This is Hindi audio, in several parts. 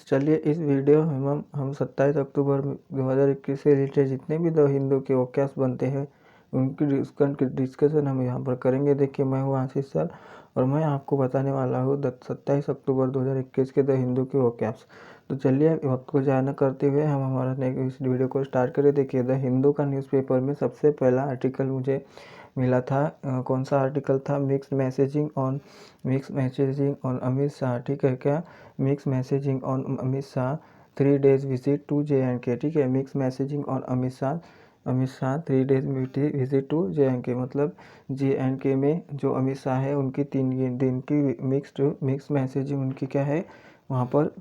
चलिए इस वीडियो में हम 27 अक्टूबर 2021 से रिलेटेड जितने भी द हिंदू के वोकैब्स बनते हैं उनकी डिस्कशन हम यहाँ पर करेंगे। देखिए, मैं हूँ आशीष सर और मैं आपको बताने वाला हूँ 27 अक्टूबर 2021 के द हिंदू के वोकैब्स। तो चलिए वक्त को ज़ाया न करते हुए हम हमारा इस वीडियो को स्टार्ट करें। देखिए, द हिंदू का न्यूज़पेपर में सबसे पहला आर्टिकल मुझे मिला था। कौन सा आर्टिकल था? Mix messaging on Amit Shah. ठीक है, क्या mix messaging on Amit Shah 3 days visit to JNK। ठीक है, mix messaging on Amit Shah 3 days visit to JNK, मतलब JNK में जो अमित शाह है उनकी 3 दिन की मिक्स मैसेजिंग उनकी क्या है वहाँ पर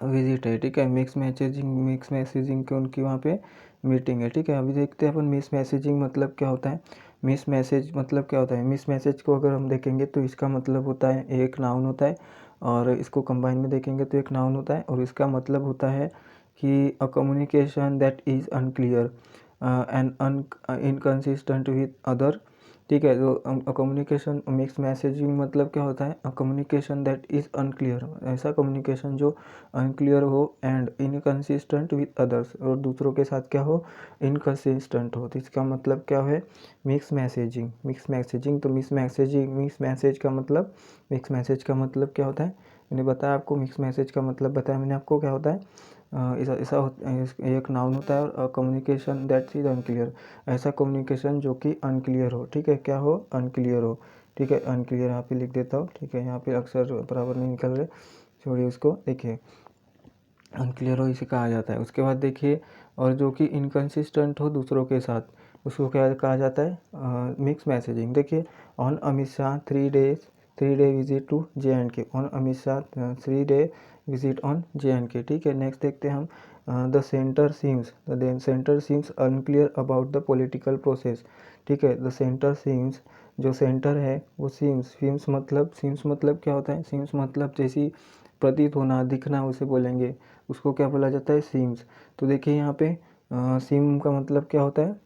विजिट है। ठीक है, मिक्स मैसेजिंग के उनकी वहाँ पे मीटिंग है। ठीक है, अभी देखते हैं अपन मिस मैसेजिंग मतलब क्या होता है। मिस मैसेज मतलब क्या होता है? मिस मैसेज को अगर हम देखेंगे तो इसका मतलब होता है, एक नाउन होता है और इसको कंबाइन में देखेंगे तो एक नाउन होता है और इसका मतलब होता है कि a communication that is unclear and inconsistent with other. ठीक है, तो कम्युनिकेशन मिक्स मैसेजिंग मतलब क्या होता है? कम्युनिकेशन दैट इज़ अनक्लियर, ऐसा कम्युनिकेशन जो अनक्लियर हो एंड इनकंसिस्टेंट विद अदर्स, और दूसरों के साथ क्या हो? इनकंसिस्टेंट हो। तो इसका मतलब क्या है? Mix messaging. तो मिक्स मैसेज का मतलब क्या होता है? मैंने बताया आपको, मिक्स मैसेज का मतलब बताया मैंने आपको क्या होता है। एक नाउन होता है और कम्युनिकेशन दैट इज अनक्लियर, ऐसा कम्युनिकेशन जो कि अनक्लियर हो। ठीक है, क्या हो? अनक्लियर हो। ठीक है, अनक्लियर यहाँ पे लिख देता हूँ। ठीक है, यहाँ पे अक्षर बराबर नहीं निकल रहे, छोड़िए उसको। देखिए, अनक्लियर हो इसे कहा जाता है। उसके बाद देखिए, और जो कि इनकंसिस्टेंट हो दूसरों के साथ, उसको क्या कहा जाता है? Mix messaging. देखिए, on Amit Shah 3 day visit to JNK, on Amit Shah 3 day visit on JNK। ठीक है, नेक्स्ट देखते हैं हम the centre seems unclear about the political process. ठीक है, द सेंटर सीम्स, जो सेंटर है वो सीम्स मतलब क्या होता है? सीम्स मतलब जैसी प्रतीत होना, दिखना, उसे बोलेंगे, उसको क्या बोला जाता है? सीम्स। तो देखिए यहाँ पे सीम का मतलब क्या होता है?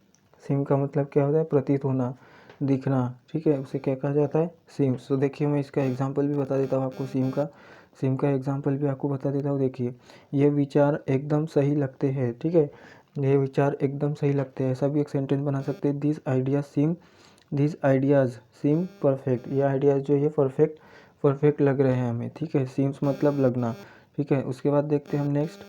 सीम का मतलब क्या होता है? प्रतीत होना, दिखना। ठीक है, उसे क्या कहा जाता है? सीम्स। तो देखिए, मैं इसका एग्जांपल भी बता देता हूँ आपको। सीम का एग्जांपल भी आपको बता देता हूँ। देखिए, ये विचार एकदम सही लगते हैं। ठीक है, ये विचार एकदम सही लगते हैं, ऐसा भी एक सेंटेंस बना सकते हैं। This ideas seem perfect. ये आइडियाज़ जो है परफेक्ट लग रहे हैं हमें। ठीक है, सीम्स मतलब लगना। ठीक है, उसके बाद देखते हैं हम नेक्स्ट।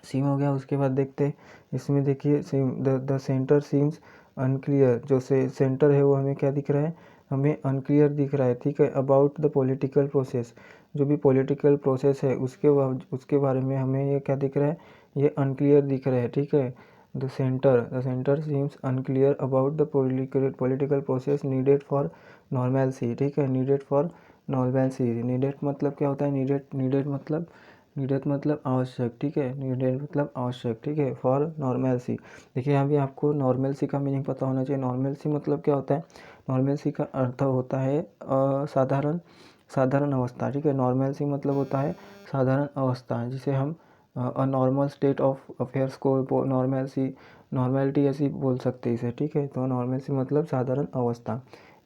सीम हो गया, उसके बाद देखते हैं इसमें। देखिए, द सेंटर सीम्स अनक्लियर, जो सेंटर है वो हमें क्या दिख रहा है? हमें अनक्लियर दिख रहा है। ठीक है, अबाउट द पॉलिटिकल प्रोसेस, जो भी पॉलिटिकल प्रोसेस है उसके बारे में हमें ये क्या दिख रहा है? ये अनक्लियर दिख रहा है। ठीक है, the centre seems unclear about the political process needed for normalcy. ठीक है, नीडेड फॉर नॉर्मलसी। नीडेड मतलब क्या होता है? नीडेड मतलब आवश्यक। ठीक है, नीडेड मतलब आवश्यक। ठीक है, फॉर नॉर्मलसी। देखिए, यहाँ भी आपको नॉर्मलसी का मीनिंग पता होना चाहिए। नॉर्मलसी मतलब क्या होता है? नॉर्मलसी का अर्थ होता है साधारण अवस्था। ठीक है, नॉर्मलसी मतलब होता है साधारण अवस्था, जिसे हम a normal state of affairs को नॉर्मेलिटी ऐसी बोल सकते हैं इसे। ठीक है, तो नॉर्मलसी मतलब साधारण अवस्था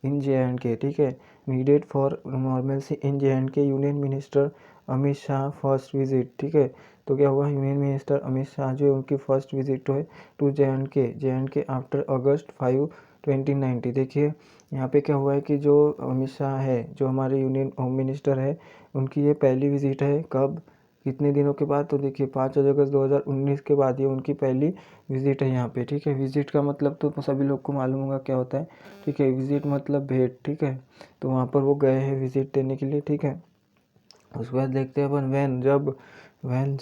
इन JNK। ठीक है, needed for normalcy in JNK union minister Amit Shah first visit. ठीक है, तो क्या हुआ? यूनियन मिनिस्टर अमित शाह जो है उनकी फर्स्ट विजिट है टू JNK आफ्टर अगस्त 5, 2090। देखिए, यहाँ पे क्या हुआ है कि जो अमित शाह है, जो हमारे यूनियन होम मिनिस्टर है, उनकी ये पहली विजिट है। कब? कितने दिनों के बाद? तो देखिए, 5 अगस्त 2019 के बाद ये उनकी पहली विजिट है यहाँ पे। ठीक है, विजिट का मतलब तो सभी लोग को मालूम होगा क्या होता है। ठीक है, विजिट मतलब भेंट। ठीक है, तो वहाँ पर वो गए हैं विजिट देने के लिए। ठीक है, उसके बाद देखते हैं अपन वैन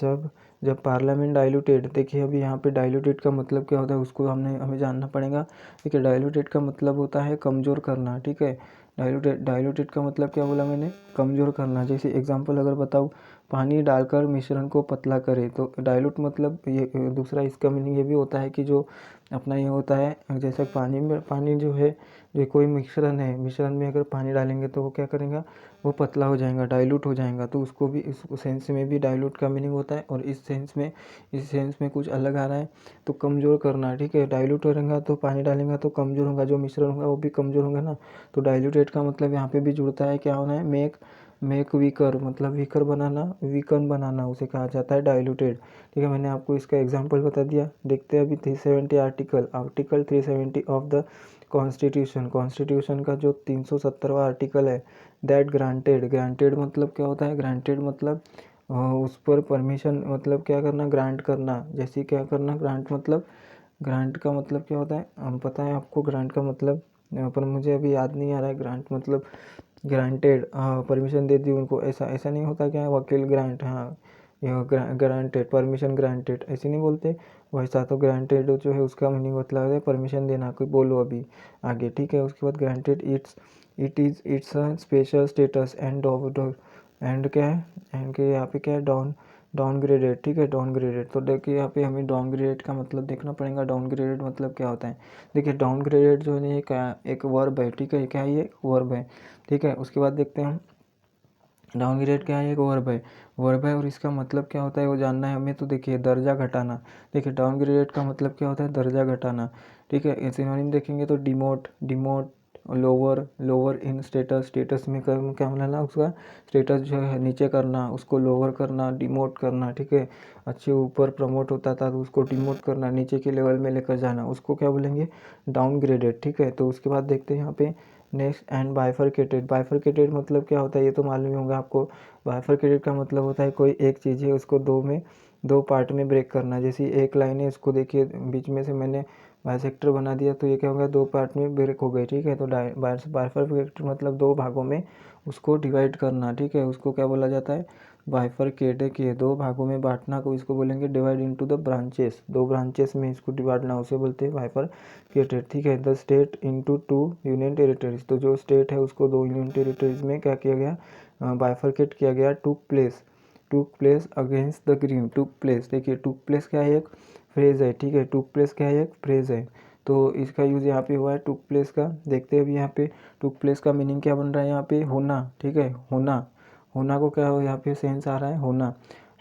जब पार्लियामेंट डाइल्यूटेड। देखिए, अभी यहाँ पे डाइल्यूटेड का मतलब क्या होता है उसको हमें जानना पड़ेगा। ठीक है, डाइल्यूटेड का मतलब होता है कमज़ोर करना। ठीक है, डाइल्यूटेड का मतलब क्या बोला मैंने? कमज़ोर करना। जैसे एग्जांपल अगर बताऊँ, पानी डालकर मिश्रण को पतला करे, तो डाइल्यूट मतलब ये दूसरा इसका मीनिंग ये भी होता है कि जो अपना ये होता है, जैसे पानी जो है, जो कोई मिश्रण है, मिश्रण में अगर पानी डालेंगे तो वो क्या करेगा? वो पतला हो जाएगा, डाइल्यूट हो जाएगा। तो उसको भी, इस सेंस में भी डाइल्यूट का मीनिंग होता है। और इस सेंस में कुछ अलग आ रहा है, तो कमज़ोर करना। ठीक है, डाइल्यूट होगा तो पानी डालेगा तो कमज़ोर होगा, जो मिश्रण होगा वो भी कमज़ोर होगा ना। तो डाइल्यूटेड का मतलब यहाँ पे भी जुड़ता है, क्या होना है? मेक वीकर मतलब वीकर बनाना, वीकन बनाना उसे कहा जाता है डाइल्यूटेड। ठीक है, मैंने आपको इसका एग्जांपल बता दिया। देखते हैं अभी 370 article, article 370 of the constitution, constitution का जो 370वां आर्टिकल है, दैट ग्रांटेड, ग्रांटेड मतलब क्या होता है, ग्रांटेड मतलब उस पर परमिशन मतलब क्या करना, ग्रांट करना। जैसे क्या करना, ग्रांट मतलब, ग्रांट का मतलब क्या होता है, हम पता है आपको ग्रांट का मतलब, पर मुझे अभी याद नहीं आ रहा है। ग्रांट मतलब ग्रांटेड, हाँ परमिशन दे दी उनको, ऐसा ऐसा नहीं होता क्या, वकील ग्रांट, हाँ यह ग्रांटेड, परमिशन ग्रांटेड ऐसे नहीं बोलते, वैसा तो ग्रांटेड जो है उसका मीनिंग मतलब है परमिशन देना, कोई बोलो अभी आगे। ठीक है, उसके बाद granted it's a special status and and क्या है, एंड के यहाँ पे क्या है, डाउनग्रेडेड। ठीक है, डाउनग्रेडेड, तो देखिए यहाँ पे हमें डाउनग्रेडेड का मतलब देखना पड़ेगा। डाउनग्रेडेड मतलब क्या होता है, देखिए डाउनग्रेडेड जो है एक वर्ब है। ठीक है, क्या है, ये वर्ब है। ठीक है, उसके बाद देखते हैं हम डाउनग्रेड क्या है, एक वर्ब है, वर्ब है और इसका मतलब क्या होता है वो जानना है हमें। तो देखिए दर्जा घटाना, देखिए डाउनग्रेडेड का मतलब क्या होता है, दर्जा घटाना। ठीक है, सिनोनिम देखेंगे तो demote, demote, lower, lower in status, status में क्या मिलाना, उसका स्टेटस जो है नीचे करना, उसको लोअर करना, डिमोट करना। ठीक है, अच्छे ऊपर प्रमोट होता था तो उसको डिमोट करना, नीचे के लेवल में लेकर जाना, उसको क्या बोलेंगे, डाउनग्रेडेड। ठीक है, तो उसके बाद देखते हैं यहाँ पे नेक्स्ट एंड बाइफरकेटेड, बाइफरकेटेड मतलब क्या होता है ये तो मालूम ही होगा आपको। बाइफरकेटेड का मतलब होता है कोई एक चीज़ है उसको दो पार्ट में ब्रेक करना। जैसे एक लाइन है, इसको देखिए बीच में से मैंने बाइसेक्टर बना दिया तो ये क्या होगा, दो पार्ट में ब्रेक हो गई। ठीक है, तो बाइफरकेटेड मतलब दो भागों में उसको डिवाइड करना। ठीक है, उसको क्या बोला जाता है, बाइफरकेट किए, दो भागों में बांटना को इसको बोलेंगे डिवाइड इनटू द ब्रांचेस, दो ब्रांचेस में इसको डिवाइडना उसे बोलते हैं बाइफरकेटेड। ठीक है, the state into two union territories, तो जो स्टेट है उसको दो यूनियन टेरिटरीज में क्या किया गया, बाइफरकेट किया गया। टूक प्लेस अगेंस्ट द ग्रीन, टूक प्लेस, देखिए टूक प्लेस क्या है, एक फ्रेज है। ठीक है, टूक प्लेस क्या है, एक फ्रेज है, तो इसका यूज़ यहाँ पे हुआ है टूक प्लेस का। देखते हैं अभी यहाँ पे टूक प्लेस का मीनिंग क्या बन रहा है, यहाँ पे होना। ठीक है, होना, होना को क्या हो, यहाँ पे सेंस आ रहा है होना,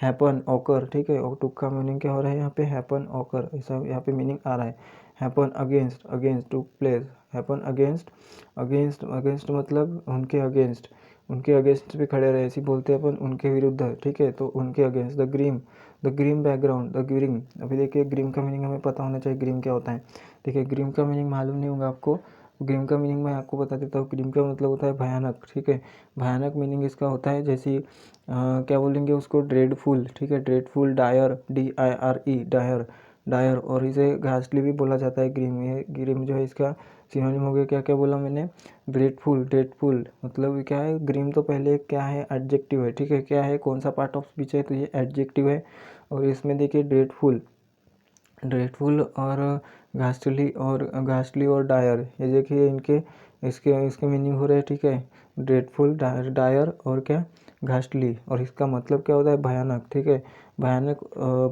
हैपन, ऑकर। ठीक है, और टुक का मीनिंग क्या हो रहा है यहाँ पे, हैपन, ऑकर, ऐसा यहाँ पे मीनिंग आ रहा है। Happen against, against took place, happen against, against, against मतलब उनके अगेंस्ट, उनके अगेंस्ट पे खड़े रहे, ऐसे बोलते हैं अपन, उनके विरुद्ध। ठीक है, तो उनके against, the grim background, the grim, अभी देखिए ग्रीम का मीनिंग हमें पता होना चाहिए, ग्रीम क्या होता है। देखिए ग्रीम का मीनिंग मालूम नहीं होगा आपको, ग्रीम का मीनिंग मैं आपको बता देता हूँ। ग्रीम का मतलब होता है भयानक। ठीक है, भयानक मीनिंग इसका होता है, जैसे क्या बोलेंगे उसको, ड्रेडफुल। ठीक है, dreadful, dire, DIRE, dire, dire, और इसे घासली भी बोला जाता है ग्रीम। ये ग्रीम जो है इसका सिनोनिम हो गया, क्या क्या बोला मैंने, ड्रेडफुल, ड्रेडफुल मतलब क्या है, ग्रीम तो पहले क्या है, एडजेक्टिव है। ठीक है, क्या है, कौन सा पार्ट ऑफ स्पीच है, तो ये एडजेक्टिव है। और इसमें देखिए ड्रेडफुल, ड्रेडफुल और घासली और डायर, ये देखिए इनके इसके इसके मीनिंग हो रहे हैं। ठीक है, ड्रेडफुल, डायर और क्या, घासली, और इसका मतलब क्या होता है, भयानक। ठीक है, भयानक,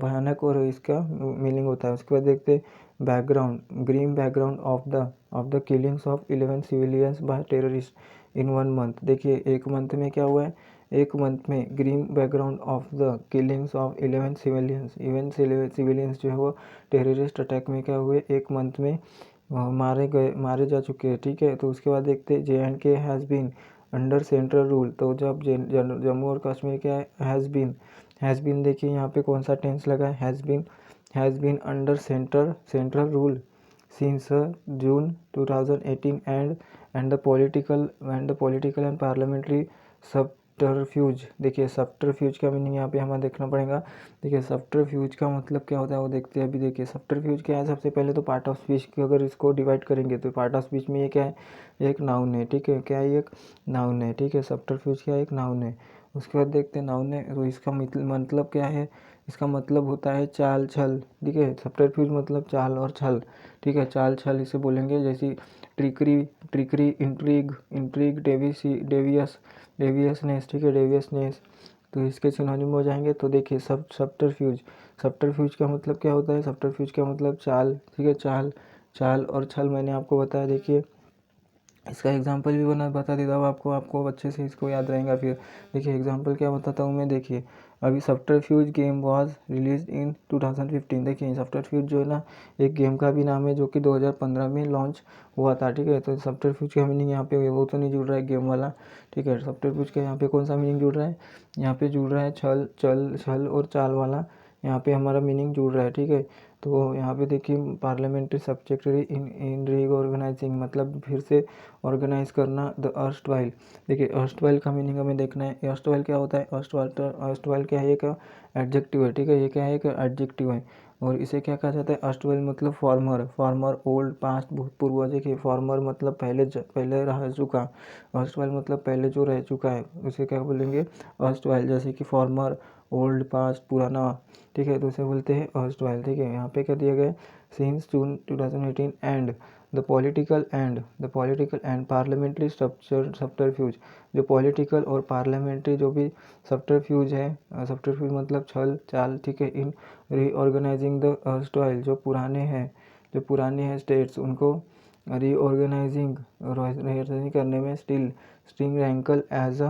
भयानक और इसका मीनिंग होता है। उसके बाद देखते हैं background, green background of the killings of 11 civilians bye terrorist in 1 month. देखिए एक मंथ में क्या हुआ है, एक मंथ में green background of the killings of 11 civilians, even civilians जो है वो टेररिस्ट अटैक में क्या हुए, एक मंथ में मारे जा चुके हैं। ठीक है, तो उसके बाद देखते हैं JNK has been under central rule, तो जब जम्मू और कश्मीर क्या है, हैज़ बीन देखिए यहाँ पे कौन सा टेंस लगा है, has been under central rule since June 2018 and the political and parliamentary subterfuge. देखिए सब्टरफ्यूज का मीनिंग यहाँ पे हमें देखना पड़ेगा। देखिए सब्टरफ्यूज का मतलब क्या होता है वो देखते हैं अभी। देखिए सब्टरफ्यूज क्या है, सबसे पहले तो पार्ट ऑफ स्पीच की अगर इसको डिवाइड करेंगे तो पार्ट ऑफ स्पीच में ये क्या है, एक नाउन है। ठीक है, क्या है, एक नाउन है। ठीक है, सब्टरफ्यूज क्या है, एक नाउन है। उसके बाद देखते हैं नाउन है तो इसका मतलब क्या है, इसका मतलब होता है चाल छल। ठीक है, सब्टरफ्यूज मतलब चाल और छल। ठीक है, चाल छल इसे बोलेंगे, जैसे ट्रिकरी, इंट्रीग, डेवियसनेस। ठीक है, डेवियसनेस, तो इसके सिनोनिम हो जाएंगे। तो देखिए सब्टरफ्यूज का मतलब क्या होता है, सब्टरफ्यूज का मतलब चाल। ठीक है, चाल और छल मैंने आपको बताया। देखिए इसका एग्जाम्पल भी बता देता हूँ आपको अच्छे से इसको याद रहेगा। फिर देखिए एग्जाम्पल क्या बताता हूँ मैं। देखिए अभी सब्टरफ्यूज गेम वाज रिलीज इन 2015। देखिए सब्टरफ्यूज जो है ना एक गेम का भी नाम है जो कि 2015 में लॉन्च हुआ था। ठीक है, तो सब्टरफ्यूज का मीनिंग यहाँ पे वो तो नहीं जुड़ रहा है गेम वाला। ठीक है, सब्टरफ्यूज का यहाँ पे कौन सा मीनिंग जुड़ रहा है, यहाँ पे जुड़ रहा है छल और चाल वाला यहाँ पे हमारा मीनिंग जुड़ रहा है। ठीक है, तो यहाँ पे देखिए पार्लियामेंट्री सब्जेक्टरी इन रीऑर्गेनाइजिंग मतलब फिर से ऑर्गेनाइज करना द अर्स्टवाइल। देखिए अर्स्टवाइल का मीनिंग हमें देखना है। अर्स्टवाइल क्या होता है, अर्स्टवाइल क्या है, एक एडजेक्टिव है। ठीक है, ये क्या है, एक एडजेक्टिव है। और इसे क्या कहा जाता है, अर्स्टवाइल मतलब फॉर्मर ओल्ड पास्ट भूतपूर्व। देखिए फॉर्मर मतलब पहले रह चुका, अर्स्टवाइल मतलब पहले जो रह चुका है उसे क्या बोलेंगे, अर्स्टवाइल। जैसे कि फॉर्मर, ओल्ड, पास्ट, पुराना। ठीक है, तो उसे बोलते हैं अर्स्टवाइल। ठीक है, यहाँ पे क्या दिया गया है, since June 2018 and the political and parliamentary subterfuge. जो पॉलिटिकल और पार्लियामेंट्री जो भी सब्टरफ्यूज है, सब्टरफ्यूज मतलब छल चाल। ठीक है, इन रीऑर्गेनाइजिंग द अर्स्टवाइल जो पुराने हैं स्टेट्स उनको रीऑर्गेनाइजिंग करने में स्टिल रैंकल एज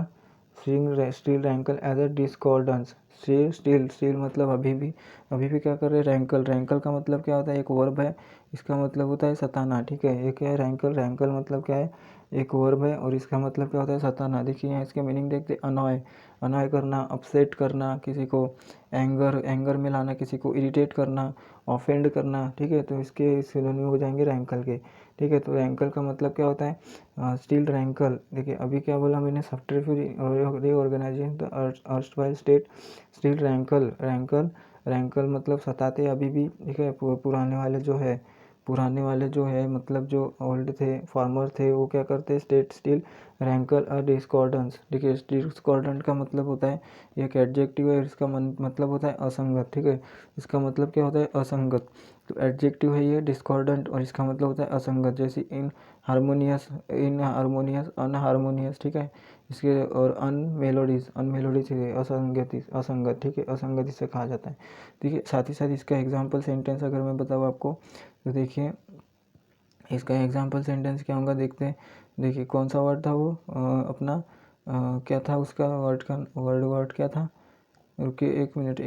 अ डिस्कॉर्डेंस। स्टिल मतलब अभी भी क्या कर रहे हैं, रैंकल का मतलब क्या होता है, एक वर्ब है, इसका मतलब होता है सताना। ठीक है, ये क्या है, रैंकल मतलब क्या है, एक वर्ब है और इसका मतलब क्या होता है, सताना। देखिए यहाँ इसके मीनिंग देखते हैं, अनॉय करना, अपसेट करना किसी को, एंगर में लाना किसी को, इरिटेट करना, ऑफेंड करना। ठीक है, तो इसके सिनोनिम हो जाएंगे रैंकल के। ठीक है, तो रैंकल का मतलब क्या होता है, स्टिल रैंकल। देखिए अभी क्या बोला मैंने, subterfuge reorganising the erstwhile state still rankle मतलब सताते अभी भी। ठीक है, पुराने वाले जो है मतलब जो ओल्ड थे, फार्मर थे, वो क्या करते हैं, स्टेट स्टिल रैंकल अ डिस्कॉर्डेंस। ठीक है, डिस्कॉर्डेंट का मतलब होता है, एक एडजेक्टिव है, इसका मतलब होता है असंगत। ठीक है, इसका मतलब क्या होता है, असंगत। तो एडजेक्टिव है ये डिस्कॉर्डेंट और इसका मतलब होता है असंगत। जैसे अनहारमोनियस। ठीक है, इसके और अनमेलोडीज है असंगत। ठीक है, असंगत इसे कहा जाता है। ठीक है, साथ ही साथ इसका एग्जाम्पल सेंटेंस अगर मैं बताऊँ आपको तो देखिए इसका एग्जाम्पल सेंटेंस क्या होगा, देखते हैं। देखिए कौन सा वर्ड था वो, अपना क्या था उसका वर्ड क्या था, रुकिए एक मिनट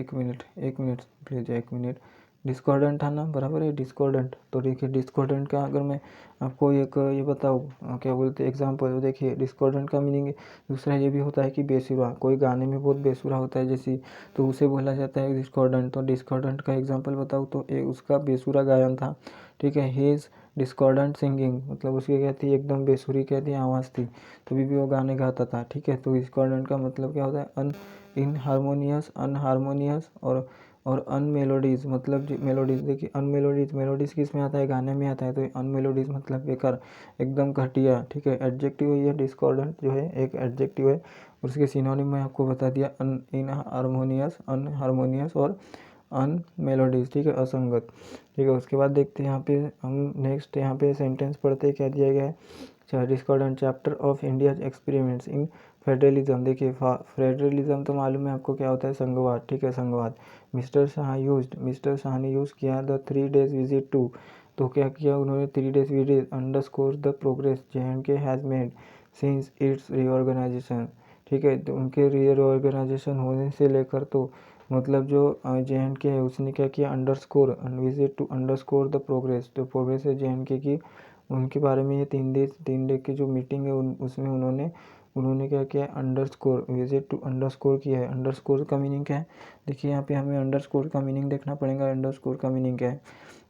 प्लीज, एक मिनट। डिस्कॉर्डेंट था ना, बराबर है डिस्कॉर्डेंट। तो देखिए डिस्कॉर्डेंट का अगर मैं आपको एक ये बताऊँ क्या बोलते हैं एग्जाम्पल, देखिए डिस्कॉर्डेंट का मीनिंग दूसरा ये भी होता है कि बेसुरा। कोई गाने में बहुत बेसुरा होता है जैसे, तो उसे बोला जाता है डिस्कॉर्डेंट। तो डिस्कॉर्डेंट का एग्जाम्पल बताऊँ तो उसका बेसुरा गायन था। ठीक है, हिज डिस्कॉर्डेंट सिंगिंग मतलब उसकी क्या थी, एकदम बेसुरी क्या थी, आवाज़ थी, तभी भी वो गाने गाता था। ठीक है, तो डिस्कॉर्डेंट का मतलब क्या होता है, अनहारमोनियस और अनमेलोडीज मतलब मेलोडीज। देखिए मेलोडीज किस में आता है, गाने में आता है। तो अनमेलोडीज मतलब बेकार, एकदम घटिया। ठीक है, एडजेक्टिव है ये, डिस्कॉर्डेंट जो है एक एडजेक्टिव है। उसके सिनोनिम में आपको बता दिया, अनहारमोनियस और अनमेलोडीज। ठीक है, असंगत। ठीक है, उसके बाद देखते हैं यहाँ पे हम नेक्स्ट यहाँ पे सेंटेंस पढ़ते हैं, क्या दिया गया है, discordant chapter of India experiments in federalism. देखिए फेडरलिज्म तो मालूम है आपको क्या होता है, संघवाद। ठीक है, संघवाद। मिस्टर शाह ने यूज़ किया द 3 days विजिट टू। तो क्या किया उन्होंने, 3 days visit underscore the progress JNK has made since its reorganisation. ठीक है, तो उनके रीऑर्गेनाइजेशन होने से लेकर तो मतलब जो JNK है उसने क्या किया, underscore visit to underscore the progress. तो प्रोग्रेस है JNK की, उनके बारे में ये 3 डे की जो मीटिंग है उसमें उन्होंने क्या किया, अंडरस्कोर विजिट टू अंडरस्कोर किया है। अंडरस्कोर का मीनिंग क्या है, देखिए यहाँ पे हमें अंडरस्कोर का मीनिंग देखना पड़ेगा। अंडरस्कोर का मीनिंग क्या है,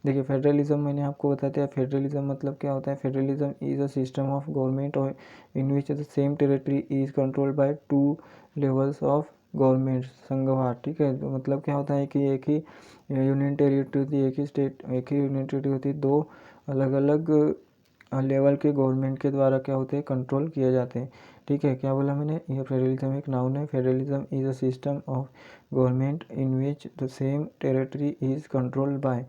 देखिए फेडरलिज्म मैंने आपको बता दिया। फेडरलिज्म मतलब क्या होता है, federalism is a system of government और in which the same territory is controlled by 2 levels of government. संघवाद। ठीक है, तो मतलब क्या होता है कि एक ही यूनियन टेरिटरी होती है, एक ही यूनियन टेरिटरी होती है, 2 अलग अलग लेवल के गवर्नमेंट के द्वारा क्या होते हैं, कंट्रोल किए जाते हैं। ठीक है, क्या बोला मैंने, ये फेडरलिज्म एक नाउन है। Federalism is a system of government in which the same territory is controlled bye,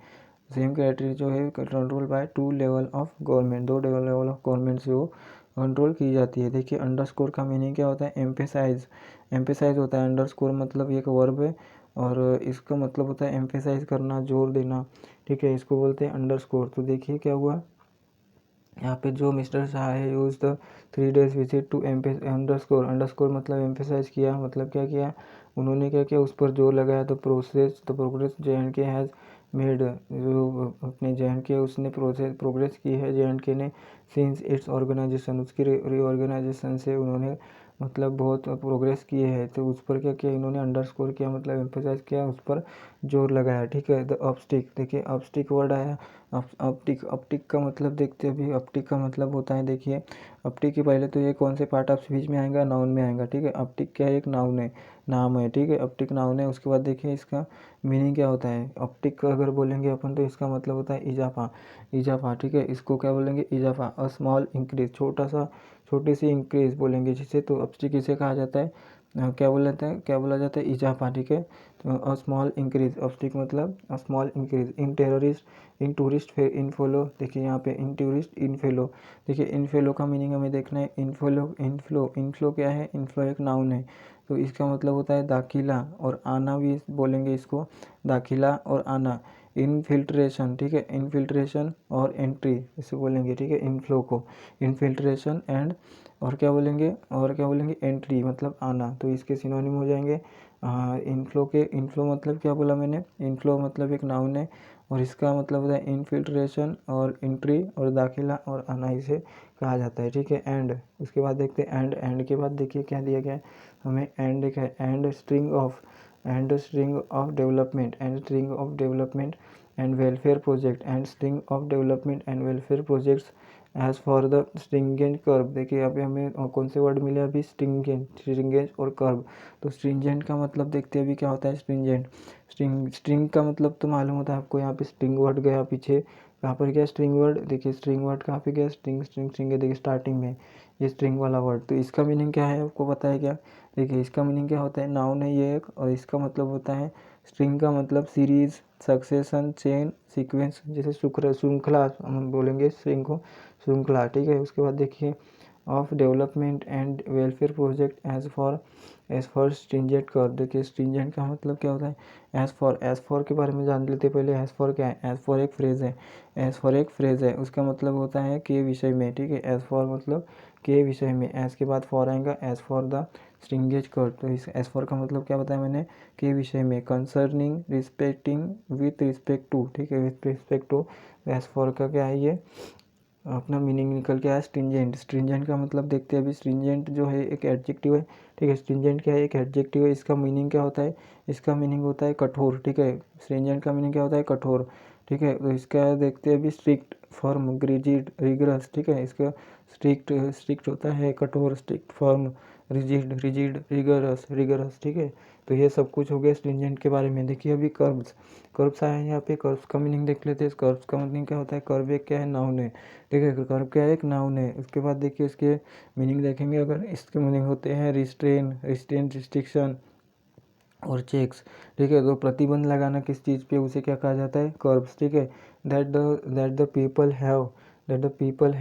same territory जो है control by 2 level of government, 2 level of government से वो कंट्रोल की जाती है। देखिए अंडरस्कोर का मीनिंग क्या होता है, एम्फेसाइज होता है। अंडरस्कोर मतलब ये एक वर्ब है और इसका मतलब होता है एम्फेसाइज करना, जोर देना। ठीक है, इसको बोलते हैं अंडरस्कोर। तो देखिए क्या हुआ, यहाँ पे जो मिस्टर शाह है use the 3 days visit to underscore, underscore मतलब एम्फेसाइज किया, मतलब क्या किया उन्होंने, क्या किया उस पर जोर लगाया। The progress JNK has made, जो अपने JNK उसने प्रोग्रेस की है JNK ने, सिंस इट्स ऑर्गेनाइजेशन, उसकी रीऑर्गेनाइजेशन से उन्होंने मतलब बहुत प्रोग्रेस किए है। तो उस पर क्या किया इन्होंने, अंडरस्कोर किया मतलब एम्फेसाइज किया, उस पर जोर लगाया। ठीक है, द अपस्टिक, देखिए अपस्टिक वर्ड आया। अपटिक, अपटिक का मतलब देखते हैं अभी, अपटिक का मतलब होता है, देखिए अपटिक के पहले तो ये कौन से पार्ट ऑफ स्पीच में आएगा, नाउन में आएगा। ठीक है, अपटिक क्या है, एक नाउन है, नाम है। ठीक है, अपटिक नाउन है। उसके बाद देखिए इसका मीनिंग क्या होता है। अपटिक का अगर बोलेंगे अपन तो इसका मतलब होता है इजाफा, इजाफा। ठीक है, इसको क्या बोलेंगे, इजाफा। अ स्मॉल इंक्रीज, छोटा सा, छोटी सी इंक्रीज बोलेंगे जिसे, तो अपस्टिक इसे कहा जाता है, क्या बोला जाता है, क्या बोला जाता है, इजाफा। ठीक है, तो अ स्मॉल इंक्रीज, अपस्टिक मतलब a small increase. In terrorist, in tourist, in follow, देखिए यहाँ पे इन टूरिस्ट, इन फेलो। देखिए इन फेलो का मीनिंग हमें देखना है। इनफ्लो, इनफ्लो, इनफ्लो क्या है, इनफ्लो एक नाउन है, तो इसका मतलब होता है दाखिला, और आना भी बोलेंगे इसको, दाखिला और आना। इनफिल्ट्रेशन, ठीक है, इनफिल्ट्रेशन और एंट्री इसे बोलेंगे। ठीक है, इनफ्लो को इनफिल्ट्रेशन एंड, और क्या बोलेंगे, और क्या बोलेंगे, एंट्री मतलब आना, तो इसके सिनोनिम हो जाएंगे। इनफ्लो के, इनफ्लो मतलब क्या बोला मैंने, इनफ्लो मतलब एक नाउन है, और इसका मतलब होता है इनफिल्ट्रेशन और एंट्री और दाखिला और आना इसे कहा जाता है। ठीक है, एंड, उसके बाद देखते हैं एंड, एंड के बाद देखिए क्या दिया गया है हमें, एंड क्या है, and string of, and string of development, and string of development and welfare project, and string of development and welfare projects as for the stringent curb. देखिए अभी हमें कौन से वर्ड मिले अभी, स्ट्रिंगेंट, स्ट्रिंगेंट और कर्व। तो स्ट्रिंजेंट का मतलब देखते हैं अभी क्या होता है, स्ट्रिंजेंट, स्ट्रिंग का मतलब तो मालूम होता है आपको, यहाँ पे स्ट्रिंग वर्ड गया पीछे, यहाँ पर क्या स्ट्रिंग वर्ड, देखिए स्ट्रिंग वर्ड कहाँ पे गया, स्ट्रिंग, स्ट्रिंग, स्ट्रिंग है, देखिए स्टार्टिंग में ये स्ट्रिंग वाला वर्ड। तो इसका मीनिंग क्या है आपको पता है क्या, देखिए इसका मीनिंग क्या होता है, नाउन है ये एक, और इसका मतलब होता है, स्ट्रिंग का मतलब सीरीज, सक्सेशन, चेन, सीक्वेंस, जैसे श्रृंखला हम बोलेंगे स्ट्रिंग को, श्रृंखला। ठीक है, उसके बाद देखिए of development and welfare project as for stringent कर। देखिए स्ट्रिंजेंट का मतलब क्या होता है, एज फॉर, एज फॉर के बारे में जान लेते पहले। एज फॉर क्या है, एज फॉर एक फ्रेज है, एज फॉर एक फ्रेज है, उसका मतलब होता है के विषय में। ठीक है, एज फॉर मतलब के विषय में, एज के बाद फॉर आएगा, एज फॉर द स्ट्रिंगेज कर। तो इस एज फॉर का मतलब क्या बताया मैंने, के विषय में, concerning, respecting, with respect to. ठीक है, with respect to, as for का क्या है ये अपना मीनिंग निकल के आया, स्ट्रिंजेंट। स्ट्रिंजेंट का मतलब देखते हैं अभी, स्ट्रिंजेंट जो है एक एडजेक्टिव है। ठीक है, स्ट्रिंजेंट क्या है, एक एडजेक्टिव है, इसका मीनिंग क्या होता है, इसका मीनिंग होता है कठोर। ठीक है, स्ट्रिंजेंट का मीनिंग क्या होता है, कठोर। ठीक है, तो इसका देखते हैं अभी, स्ट्रिक्ट, फर्म, रिजिड, रिगरस। ठीक है, इसका स्ट्रिक्ट, स्ट्रिक्ट होता है कठोर, strict, firm, rigid, rigid, rigorous, rigorous. ठीक है, तो ये सब कुछ हो गया स्ट्रिंजेंट के बारे में। देखिए अभी कर्व्स, कर्व्स आया है यहाँ पे, कर्व्स का मीनिंग देख लेते हैं। कर्व्स का मीनिंग क्या होता है, कर्व एक क्या है, नाउन है। ठीक है, कर्व क्या है, एक नाउन है। उसके बाद देखिए इसके मीनिंग देखेंगे, अगर इसके मीनिंग होते हैं रिस्ट्रेन, रिस्ट्रेन, रिस्ट्रिक्शन और चेक्स। ठीक है, तो प्रतिबंध लगाना किस चीज़ पे, उसे क्या कहा जाता है, कर्व्स। ठीक है, that the people have, that the people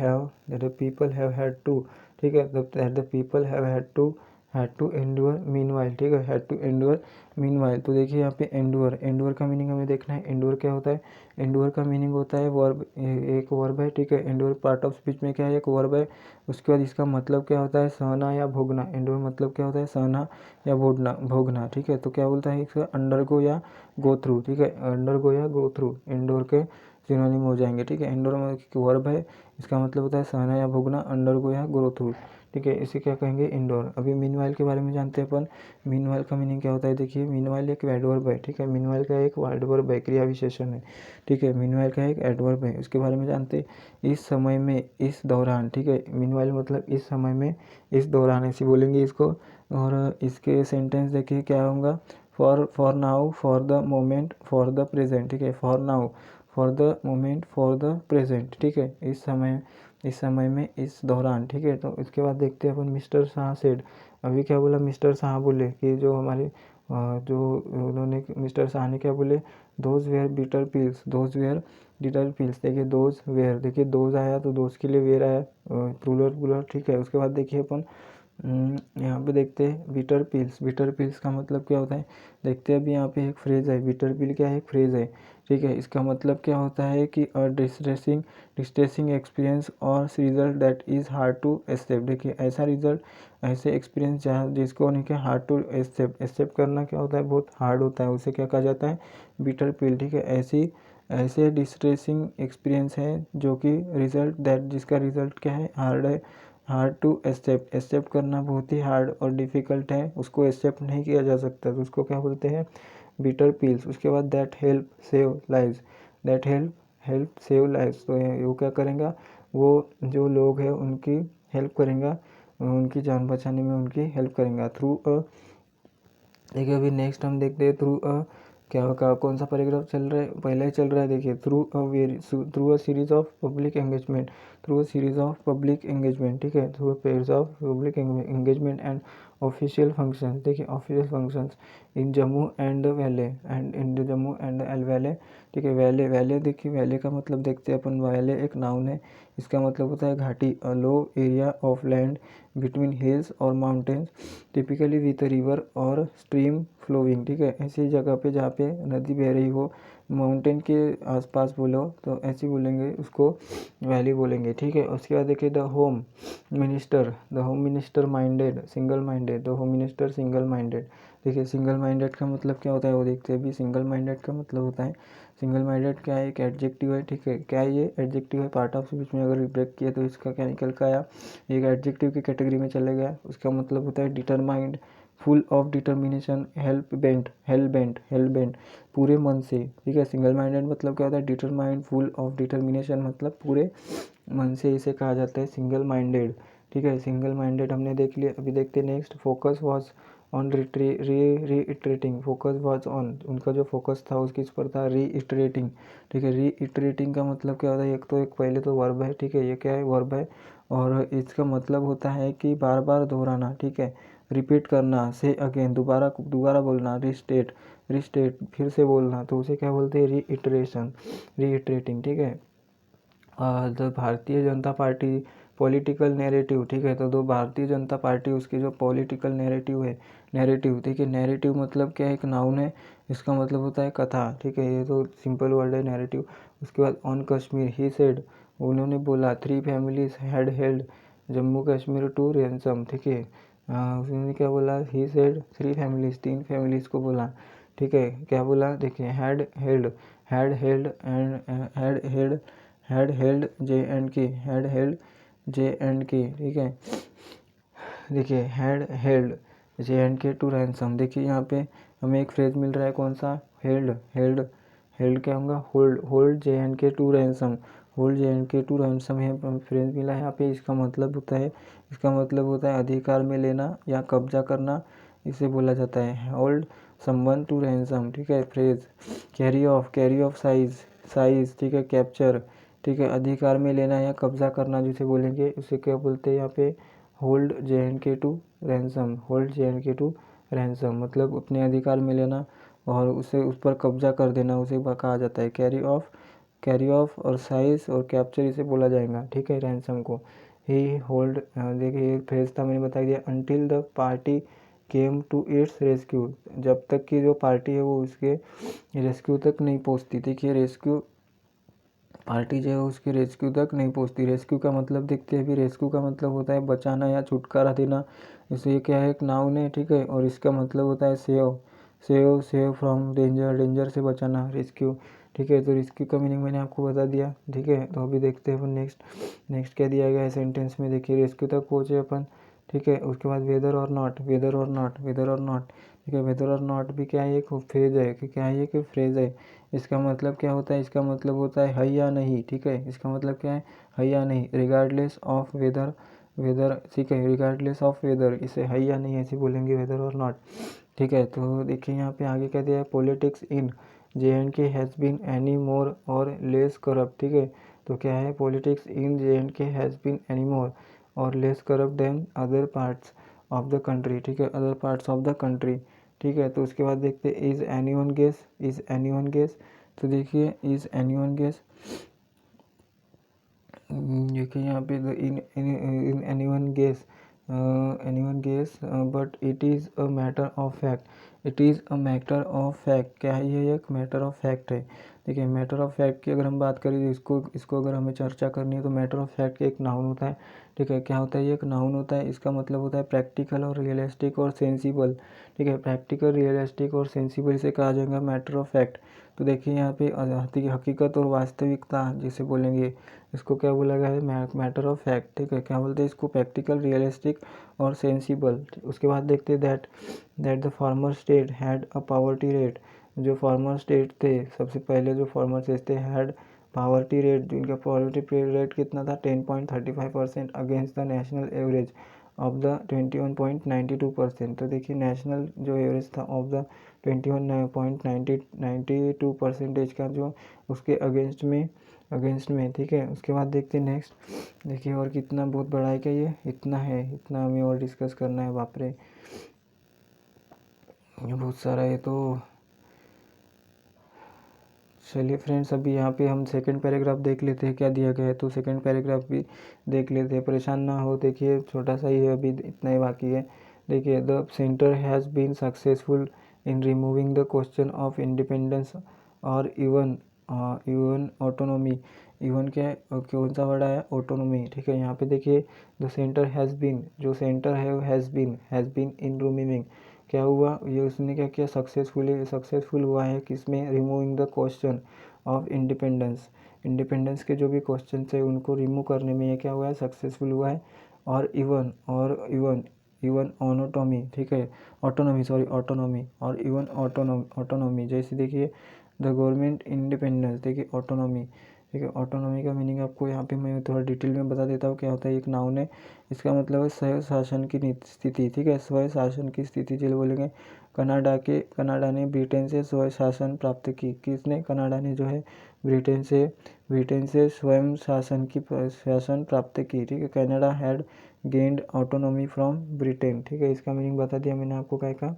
have had to. ठीक है, that the people have had to endure meanwhile. ठीक है, हैड टू एंड्योर मीनवाइल। तो देखिए यहाँ पे एंड्योर, एंड्योर का मीनिंग हमें देखना है। एंड्योर क्या होता है, एंड्योर का मीनिंग होता है वर्ब, एक वर्ब है। ठीक है, एंड्योर पार्ट ऑफ स्पीच में क्या है, एक वर्ब है। उसके बाद इसका मतलब क्या होता है, सहना या भोगना। एंड्योर मतलब क्या होता है, सहना या भोगना, भोगना। ठीक है, तो क्या बोलता है इसका, अंडरगो या गो थ्रू। ठीक है, अंडरगो या गो थ्रू एंड्योर के सिनोनिम हो जाएंगे। ठीक है, एंड्योर में वर्ब है, इसका मतलब होता है सहना या भोगना, अंडरगो या गो थ्रू। ठीक है, इसे क्या कहेंगे, इंडोर। अभी मीनवाइल के बारे में जानते हैं अपन। मीनवाइल का मीनिंग क्या होता है, देखिए मीनवाइल एक एडवर्ब है। ठीक है, मीनवाइल का एक एडवर्ब है, क्रिया विशेषण है। ठीक है, मीनवाइल का एक एडवर्ब है, उसके बारे में जानते हैं। इस समय में, इस दौरान। ठीक है, मीनवाइल मतलब इस समय में, इस दौरान ऐसे बोलेंगे इसको। और इसके सेंटेंस देखिए क्या होगा, for now, for the moment, for the present. ठीक है, for now, for the moment, for the present. ठीक है, इस समय, इस समय में, इस दौरान। ठीक है, तो इसके बाद देखते हैं अपन, मिस्टर शाह सेड। अभी क्या बोला, मिस्टर शाह बोले कि जो हमारे जो उन्होंने, मिस्टर शाह ने क्या बोले, those were bitter pills, those were bitter pills. देखिए दोज वेयर, देखिए दोज आया तो दोज के लिए वेयर आया, प्लूरल, प्लूरल। ठीक है, उसके बाद देखिए अपन यहाँ पे देखते हैं बिटर पिल्स। बिटर पिल्स का मतलब क्या होता है, देखते हैं अभी यहाँ पे एक फ्रेज है, बिटर पिल क्या है, एक फ्रेज है, ठीक है। इसका मतलब क्या होता है कि डिस्ट्रेसिंग एक्सपीरियंस और result that is hard to accept. देखिए ऐसा रिजल्ट, ऐसे एक्सपीरियंस जहाँ जिसको नहीं क्या हार्ड टू एक्सेप्ट करना क्या होता है, बहुत हार्ड होता है, उसे क्या कहा जाता है, बिटर पिल, ठीक है। ऐसे डिस्ट्रेसिंग एक्सपीरियंस है जो कि रिजल्ट दैट जिसका रिजल्ट क्या है, हार्ड है, हार्ड टू एक्सेप्ट करना बहुत ही हार्ड और डिफ़िकल्ट है, उसको एक्सेप्ट नहीं किया जा सकता, तो उसको क्या बोलते हैं, बिटर पिल्स। उसके बाद that help save lives, that help save lives, तो वो क्या करेगा, वो जो लोग हैं उनकी हेल्प करेगा, उनकी जान बचाने में उनकी हेल्प करेगा थ्रू अ। देखिए अभी नेक्स्ट हम देखते हैं थ्रू अ, क्या कौन सा पैराग्राफ चल रहा है, पहले ही चल रहा है, देखिए through a series of public engagement, through a series of public engagement, ठीक है, through a pairs of public engagement and official functions. देखिए official functions in Jammu and valley and in Jammu and L valley, ठीक है। वैले देखिए वैले का मतलब देखते हैं अपन, वैले एक नाउन है, इसका मतलब होता है घाटी, a low area of land between hills और माउंटेन्स टिपिकली विथ रिवर और स्ट्रीम फ्लोइंग, ठीक है। ऐसी जगह पे जहाँ पे नदी बह रही हो, माउंटेन के आसपास बोलो तो ऐसे बोलेंगे, उसको वैली बोलेंगे, ठीक है। उसके बाद देखिए the home minister minded single minded, the home minister single minded. देखिए सिंगल माइंडेड का मतलब क्या होता है वो देखते हैं अभी। सिंगल माइंडेड का मतलब होता है, सिंगल माइंडेड क्या है, एक एडजेक्टिव है, ठीक है। क्या है ये, एडजेक्टिव है, पार्ट ऑफ स्पीच में अगर ब्रेक किया तो इसका क्या निकल कर आया, एक एडजेक्टिव की कैटेगरी में चले गया। उसका मतलब होता है determined, full of determination, hello bent पूरे मन से, ठीक है। सिंगल माइंडेड मतलब क्या होता है, डिटरमाइंड, फुल ऑफ डिटर्मिनेशन मतलब पूरे मन से, इसे कहा जाता है सिंगल माइंडेड, ठीक है। सिंगल माइंडेड हमने देख लिया। अभी देखते हैं next, focus was on reiterating, focus was on, उनका जो फोकस था उसके पर था रीइटरेटिंग, ठीक है। रीइटरेटिंग का मतलब क्या होता है, एक तो एक पहले तो वर्ब है, ठीक है, ये क्या है, वर्ब है, और इसका मतलब होता है कि बार बार दोहराना, ठीक है, रिपीट करना, से अगेन, दोबारा दोबारा बोलना, रिस्टेट फिर से बोलना, तो उसे क्या बोलते हैं, रीइटरेटिंग, ठीक है। The Bharatiya Janata party political narrative, ठीक है। तो दो भारतीय जनता पार्टी उसकी जो पॉलिटिकल नैरेटिव है, नैरेटिव, ठीक है। नैरेटिव मतलब क्या है, एक नाउन है, इसका मतलब होता है कथा, ठीक है, ये तो सिंपल वर्ड है नैरेटिव। उसके बाद ऑन कश्मीर ही सेड, उन्होंने बोला, 3 families had held Jammu Kashmir to ransom, ठीक है। उन्होंने क्या बोला, ही सेड 3 फैमिलीज, 3 फैमिलीज को बोला, ठीक है। क्या बोला, देखिए had held and had held J and के, ठीक है। देखिए had held J and K to ransom, देखिए यहाँ पे हमें एक फ्रेज मिल रहा है, कौन सा, हेल्ड क्या होगा, hold J and K to ransom, hold J and K to ransom है फ्रेज मिला है यहाँ पे। इसका मतलब होता है अधिकार में लेना या कब्जा करना, इसे बोला जाता है होल्ड समवन टू रैंसम, ठीक है। फ्रेज कैरी ऑफ साइज, ठीक है, कैप्चर, ठीक है, अधिकार में लेना या कब्जा करना जिसे बोलेंगे, उसे क्या बोलते हैं यहाँ पे, hold J and K to ransom, hold J and K to ransom मतलब अपने अधिकार में लेना और उसे उस पर कब्जा कर देना, उसे कहा जाता है कैरी ऑफ और साइज और कैप्चर इसे बोला जाएगा, ठीक है, रैंसम को। ही होल्ड, देखिए एक फ्रेज था मैंने बता दिया, until the party came to its rescue, जब तक कि जो पार्टी है वो उसके रेस्क्यू तक नहीं पहुंचती, देखिए रेस्क्यू पार्टी जो है उसके रेस्क्यू तक नहीं पहुंचती। रेस्क्यू का मतलब देखते हैं, भी रेस्क्यू का मतलब होता है बचाना या छुटकारा देना, इसे क्या है, एक नाउन है, ठीक है, और इसका मतलब होता है सेव फ्रॉम डेंजर से बचाना, रेस्क्यू, ठीक है। तो रेस्क्यू का मीनिंग मैंने आपको बता दिया, ठीक है। तो अभी देखते हैं अपन नेक्स्ट क्या दिया गया है सेंटेंस में, देखिए रेस्क्यू तक पहुँचे अपन, ठीक है। उसके बाद वेदर और नॉट, ठीक है। वेदर और नॉट भी क्या है, एक फ्रेज है कि क्या है, ये कि फ्रेज है। इसका मतलब क्या होता है, इसका मतलब होता है या नहीं, ठीक है। इसका मतलब क्या है या नहीं, रिगार्डलेस ऑफ वेदर, ठीक है, रिगार्डलेस ऑफ वेदर, इसे है या नहीं ऐसे बोलेंगे, वेदर और नॉट, ठीक है। तो देखिए यहाँ पे आगे क्या दिया है, politics in JNK has been any more or less corrupt, ठीक है। तो क्या है, politics in JNK has been any more or less corrupt then other parts of the country, ठीक है, other parts of the country, ठीक है। तो उसके बाद देखते हैं इज़ एनीवन गेस, तो देखिए इज़ एनीवन गेस, देखिए यहाँ पे in anyone guess, anyone guess but it is a matter of fact. It is a matter of fact, क्या है ये? एक मैटर ऑफ फैक्ट है। देखिए मैटर ऑफ फैक्ट की अगर हम बात करें, इसको अगर हमें चर्चा करनी है तो मैटर ऑफ फैक्ट एक नाउन होता है। ठीक है, क्या होता है? ये एक नाउन होता है। इसका मतलब होता है प्रैक्टिकल और रियलिस्टिक और सेंसिबल। ठीक है, प्रैक्टिकल, रियलिस्टिक और सेंसिबल से कहा जाएगा मैटर ऑफ फैक्ट। तो देखिए यहाँ पे हकीकत और वास्तविकता जिसे बोलेंगे, इसको क्या बोला गया है? Matter of fact. ठीक है, क्या बोलते हैं इसको? प्रैक्टिकल, रियलिस्टिक और सेंसिबल। उसके बाद देखते हैं that the farmer state had a poverty rate. जो फार्मर स्टेट थे, सबसे पहले जो फार्मर स्टेट थे, हैड पॉवर्टी रेट, इनका पॉवर्टी रेट कितना था? 10.35% against the national average of the 21.92%। तो देखिए नेशनल जो एवरेज था ऑफ द 21.92% का जो उसके अगेंस्ट में। ठीक है, उसके बाद देखते हैं नेक्स्ट। देखिए और कितना बहुत बड़ा है क्या ये? इतना है, इतना हमें और डिस्कस करना है। बाप रे, ये बहुत सारा है। तो चलिए फ्रेंड्स, अभी यहाँ पे हम सेकंड पैराग्राफ देख लेते हैं क्या दिया गया है। तो सेकंड पैराग्राफ भी देख लेते हैं, परेशान ना हो। देखिए छोटा सा ही है, अभी इतना ही बाकी है। देखिए the centre has been successful in removing the question of independence और इवन ऑटोनोमी। इवन क्या है? कौन सा वर्ड आया? ऑटोनोमी। ठीक है, यहाँ पे देखिए द सेंटर हैज़ बीन, जो सेंटर है हैज़ बीन इन रिमूविंग, क्या हुआ? ये उसने क्या किया? सक्सेसफुल हुआ है किसमें? Removing the question of independence. Independence के जो भी क्वेश्चन है उनको रिमूव करने में ये क्या हुआ है? सक्सेसफुल हुआ है। और इवन ऑनोटॉमी। ठीक है, ऑटोनॉमी और इवन ऑटोनॉमी। जैसे देखिए द गवर्नमेंट इंडिपेंडेंस, देखिए ऑटोनॉमी। ठीक है, ऑटोनॉमी का मीनिंग आपको यहाँ पे मैं थोड़ा डिटेल में बता देता हूँ क्या होता है। एक नाउन है, इसका मतलब है स्वयं शासन की स्थिति। ठीक है, स्वयं शासन की स्थिति चलिए बोलेंगे। कनाडा ने ब्रिटेन से स्वयं शासन प्राप्त की। किसने? कनाडा ने जो है ब्रिटेन से स्वयं शासन प्राप्त की। ठीक है, Canada had gained autonomy from Britain. ठीक है, इसका मीनिंग बता दिया मैंने आपको। क्या का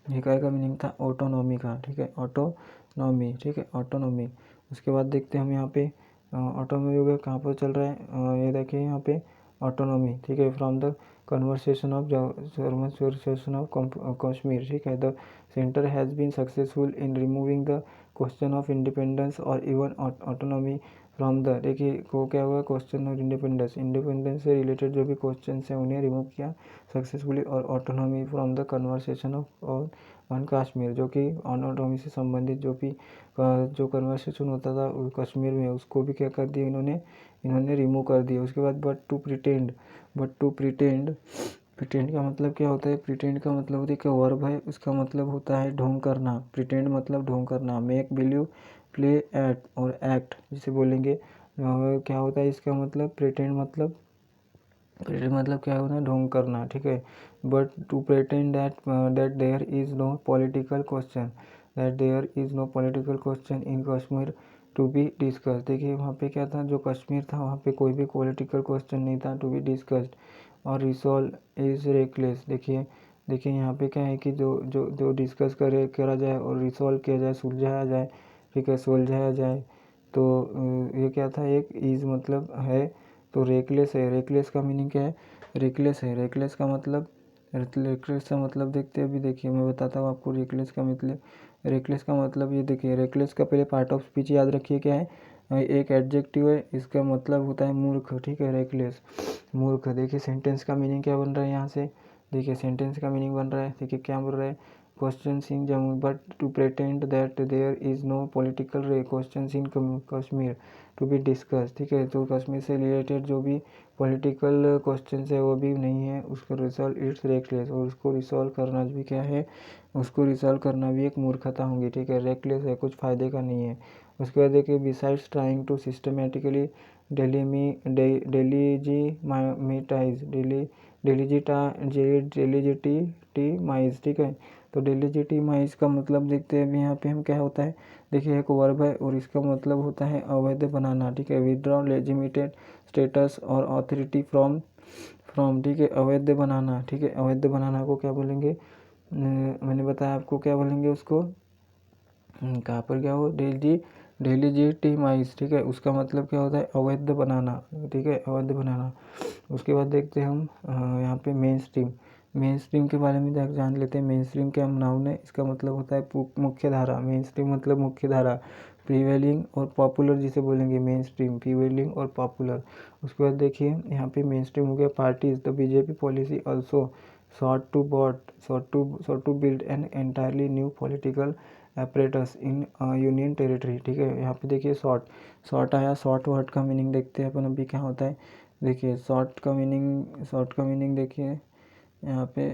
ये का मीनिंग था? ऑटोनॉमी का। ठीक है, ऑटोनॉमी। ठीक है, ऑटोनॉमी। उसके बाद देखते हैं हम यहाँ पे ऑटोनॉमी हो गया, कहाँ पर चल रहा है? ये देखिए यहाँ पे ऑटोनॉमी। ठीक है, from the conversation of Kashmir. ठीक है, the centre has been successful in removing the question of independence और इवन ऑटोनॉमी फ्रॉम द, देखिए को क्या हुआ? क्वेश्चन ऑफ इंडिपेंडेंस से रिलेटेड जो भी क्वेश्चन हैं उन्हें रिमूव किया सक्सेसफुली। और autonomy from the conversation on Kashmir, जो कि ऑटोनॉमी से संबंधित जो कन्वर्सेशन होता था कश्मीर में, उसको भी क्या कर दिया इन्होंने रिमूव कर दिया। उसके बाद बट टू प्रिटेंड का मतलब क्या होता है? प्रिटेंड का मतलब होता है कि वर्ब है, उसका मतलब होता है ढोंग करना। प्रिटेंड मतलब ढोंग करना। मेक बिलीव, प्ले एट और एक्ट जिसे बोलेंगे। क्या होता है इसका मतलब? प्रिटेंड मतलब क्या होना? ढोंग करना। ठीक है, but to pretend that there is no political question in Kashmir to be discuss. देखिए वहाँ पे क्या था? जो कश्मीर था वहाँ पे कोई भी पॉलिटिकल क्वेश्चन नहीं था टू बी डिस्कस्ड। और रिसॉल्व इज रेकलेस। देखिए यहाँ पे क्या है कि जो डिस्कस करा जाए और रिसॉल्व किया जाए, सुलझाया जाए। ठीक है, सुलझाया जाए। तो ये क्या था? एक इज मतलब है, तो रेकलेस है। रेकलेस का मीनिंग क्या है? रेकलेस है। रेकलेस का मतलब देखते हैं अभी। देखिए मैं बताता हूँ आपको रेकलेस का मतलब। रेकलेस का मतलब ये देखिए, रेकलेस का पहले पार्ट ऑफ स्पीच याद रखिए क्या है? एक एडजेक्टिव है, इसका मतलब होता है मूर्ख। ठीक है, रेकलेस मूर्ख। देखिए सेंटेंस का मीनिंग क्या बन रहा है यहाँ से? देखिए सेंटेंस का मीनिंग बन रहा है, देखिए क्या बोल रहा है? Question in Jammu but to pretend that there is no political question in Kashmir to be discuss. ठीक है, तो कश्मीर से रिलेटेड जो भी पॉलिटिकल क्वेश्चन है वो भी नहीं है, उसको रिसॉल्व इट्स रेकलेस। और उसको रिसॉल्व करना भी क्या है? उसको रिसॉल्व करना भी एक मूर्खता होगी। ठीक है, रेकलेस है, कुछ फ़ायदे का नहीं है। उसके बाद देखिए बिसाइड्स ट्राइंग टू सिस्टमेटिकली डेलीजिटिमाइज। ठीक है, तो डेलीजिटिमाइज का मतलब देखते हैं अभी यहाँ पे हम क्या होता है। देखिए एक वर्ब है और इसका मतलब होता है अवैध बनाना। ठीक है, विदड्रॉ लेजिटिमेट स्टेटस और अथॉरिटी फ्रॉम। ठीक है, अवैध बनाना। ठीक है, अवैध बनाना को क्या बोलेंगे? मैंने बताया आपको क्या बोलेंगे उसको। कहाँ पर क्या हो? डेलीजिटिमाइज, ठीक है, उसका मतलब क्या होता है, अवैध बनाना, ठीक है, अवैध बनाना। उसके बाद देखते हैं हम यहाँ पे मेन स्ट्रीम। मेन स्ट्रीम के बारे में जान लेते हैं। मेन स्ट्रीम क्या नाउन है, इसका मतलब होता है मुख्य धारा। मेन स्ट्रीम मतलब मुख्य धारा। प्रीवेलिंग और पॉपुलर जिसे बोलेंगे मेन स्ट्रीम, प्रीवेलिंग और पॉपुलर। उसके बाद देखिए यहाँ पे मेन स्ट्रीम हो गया parties. The BJP policy also sought to build an entirely new political apparatus in union territory, ठीक है। यहाँ पे देखिए शॉर्ट आया। शॉर्ट वर्ड का मीनिंग देखते हैं अपन अभी क्या होता है। देखिए शॉर्ट का मीनिंग देखिए यहाँ पे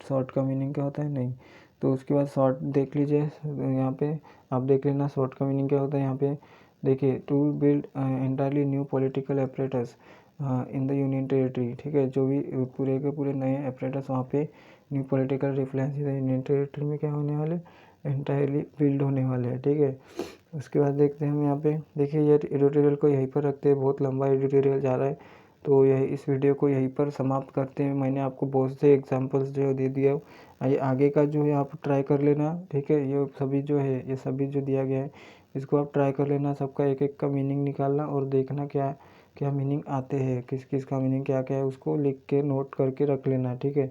शॉर्ट का मीनिंग क्या होता है, नहीं तो उसके बाद शॉर्ट देख लीजिए यहाँ पे, आप देख लेना शॉर्ट का मीनिंग क्या होता है। यहाँ पे देखिए to build entirely new political apparatus in the union territory, ठीक है, जो भी पूरे के पूरे नए एपरेटस वहाँ पे न्यू पॉलिटिकल रिफ्लेंस इन द यूनियन टेरिटरी में क्या होने वाले, एंटायरली बिल्ड होने वाले हैं, ठीक है। उसके बाद देखते हैं हम यहाँ पे, देखिए ये एडिटोरियल को यहीं पर रखते हैं, बहुत लंबा एडिटोरियल जा रहा है, तो यही इस वीडियो को यहीं पर समाप्त करते हैं। मैंने आपको बहुत से एग्जांपल्स जो दे दिया, ये आगे का जो है आप ट्राई कर लेना, ठीक है। ये सभी जो है, ये सभी जो दिया गया है इसको आप ट्राई कर लेना, सबका एक एक का मीनिंग निकालना और देखना क्या क्या मीनिंग आते हैं, किस किस का मीनिंग क्या क्या है, उसको लिख के नोट करके रख लेना, ठीक है।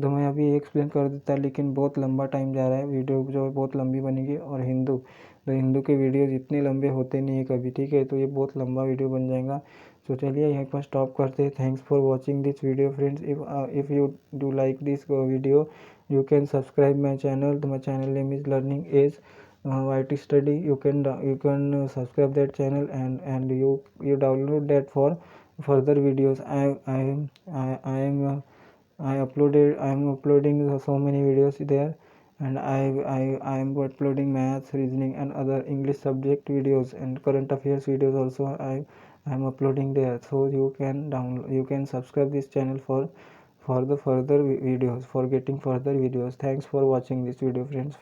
तो मैं अभी एक्सप्लेन कर देता लेकिन बहुत लंबा टाइम जा रहा है, वीडियो जो है बहुत लंबी बनेगी। और हिंदू के वीडियोज़ इतने लंबे होते नहीं है कभी, ठीक है, तो ये बहुत लंबा वीडियो बन जाएगा। तो चलिए यहीं पर स्टॉप करते हैं। Thanks for watching this video friends. If you do like this video you can subscribe my channel. My channel name is Learning Age YT Study. You can subscribe that channel and you download that for further videos. I am uploading so many videos there, and I am uploading maths, reasoning, and other English subject videos and current affairs videos also. I am uploading there, so you can subscribe this channel for the further videos, for getting further videos. Thanks for watching this video friends.